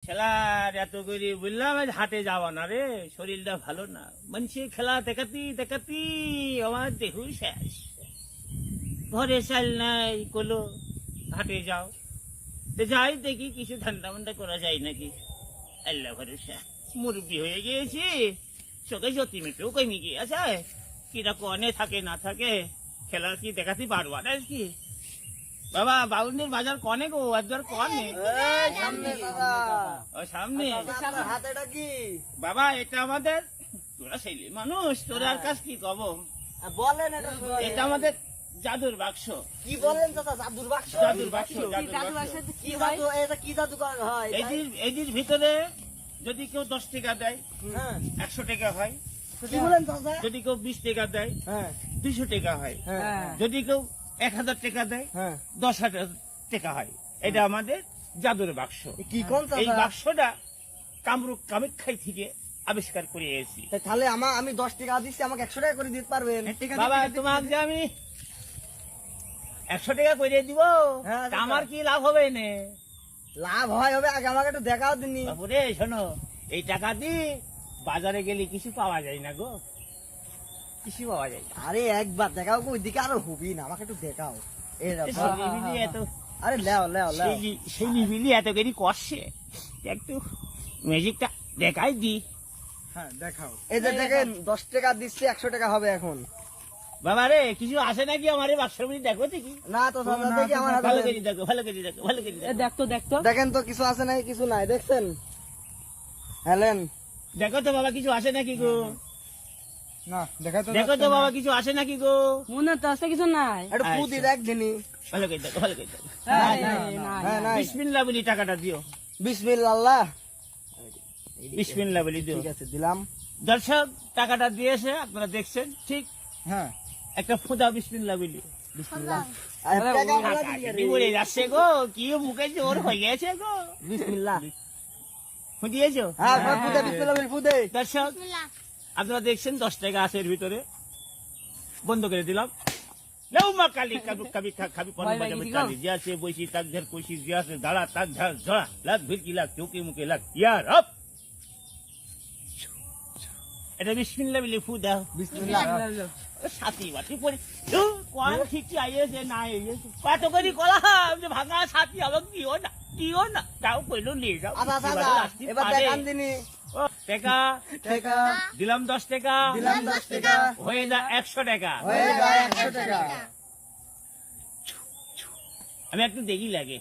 খেলার এত করে বললাম আজ হাটে যাওয়া না রে, শরীরটা ভালো না। মানুষে খেলা দেখাতি দেখাতি আমার দেহ শেষ, ঘরে চাল নাই, কলো হাটে যাও। তো যাই দেখি কিছু ঠান্ডা মান্ডা করা যায় নাকি। আল্লাহ ভরসা, মুরব্বী হয়ে গিয়েছি, চোখে জ্যোতি মেটেও কমে গিয়েছে। কিরা কনে থাকে না থাকে, খেলা কি দেখাতে পারবো না কি। বাবা বাউন্ডির বাজার কনে গো, একবার কনে ও সামনে। বাবা এটা আমাদের, তোরা ছেলে মানুষ, তোরা আর কাজ কি কব বলেন। এটা আমাদের জাদুর বাক্স। কি বলেন দাদা? জাদুর বাক্স? জাদুর বাক্স, জাদুর বাক্স। কি জাদু? এটা কি জাদু করা হয়? এটির ভিতরে যদি কেউ 10 টাকা দেয়, হ্যাঁ। 100 টাকা হয়। কি বলেন দাদা? যদি কেউ 20 টাকা দেয়, হ্যাঁ 200 টাকা হয়। হ্যাঁ যদি কেউ 1000 টাকা দেয়, হ্যাঁ। 10,000 টাকা হয়। এটা আমাদের জাদুর বাক্স। কি কোন এই বাক্সটা কামরূপ কামাখ্যাই থেকে আবিষ্কার করে এসেছি। তাহলে আমি 10 টাকা দিচ্ছি, আমাকে 100 টাকা করে দিতে পারবেন? বাবা তোমাকে যে আমি 100 টাকা করে দিব, হ্যাঁ, তা আমার কি লাভ হবে না? লাভ হয় হবে, আগে আমাকে একটু দেখাও দিননি। বাবুরে শোনো, এই টাকা দিয়ে বাজারে গেলে কিছু পাওয়া যায় না গো, কিছু পাওয়া যায় না। আরে একবার দেখাও, ওইদিকে আরো হবি না, আমাকে একটু দেখাও। এই দেখো। সেই নিবিলি এত, আরে লেও লেও লেও। সেই নিবিলি এত করে কষছে, একটু ম্যাজিকটা দেখাই দি। হ্যাঁ দেখাও। এই যে দেখেন 10 টাকা দিচ্ছি, 100 টাকা হবে এখন। বাবা রে কিছু আসে নাকি আমার এই বাক্সের মধ্যে, দেখো দেখি। না তো দাদা, দেখি আমার হাতে ভালো দেন। করে দেখো, ভালো করে দেখো, ভালো করে দেখো। দেখতো দেখেন তো কিছু আছে নাই? কিছু নাই, দেখছেন? হেলেন দেখো তো বাবা কিছু আসে নাকি গো, না দেখা দেখো তো বাবা কিছু আসে নাকি গো। মনে তো আছে কিছু নাই। একটু পুদি দেখ দিনি। ভালো করে দেখো, ভালো করে দেখো। হ্যাঁ নাই। বিসমিল্লাহ বলি টাকাটা দিও, বিসমিল্লাহ। বিসমিল্লাহ বলি দিও। ঠিক আছে দিলাম। দর্শক টাকাটা দিয়েছে, আপনারা দেখছেন ঠিক। হ্যাঁ একটা ফুদা বিসমিল্লাহ বলি। বিসমিল্লাহ। কি বলে যাচ্ছে গো, কি মুখে জোর হয়ে গেছে গো। বিসমিল্লাহ। ফুদিয়েছো? হ্যাঁ পুদে বিসমিল্লাহ বলি পুদে। দর্শক আপনারা দেখছেন 10 টাকা আছে এর ভিতরে, বন্ধ করে দিলাম। লেউ মা কালী কাবি খাবি পন বাজাবে কালী, যে আছে বৈশি তাক ঝাড় কইশি, যে আছে দাঁড়া তাক ঝাড় ঝড়া, লাখ ভিড়কি লাখ চৌকি মুখে লাখ ইয়ার আপ। এটা বিসমিল্লাহ বলে ফু দাও। বিসমিল্লাহ। সাথী বাটি পরে কোন ঠিক আইয়েছে না আইয়েছে, কত করে কলাম যে ভাঙা সাথী আমাকে দিও না তাও কইলো নিয়ে যাও। আচ্ছা এবার দেখান দিনি। ও টাকা টাকা দিলাম, 10 টাকা দিলাম, 10 টাকা হয়ে যা 100 টাকা। হয়ে যায় 100 টাকা। আমি একটু দেখি লাগে।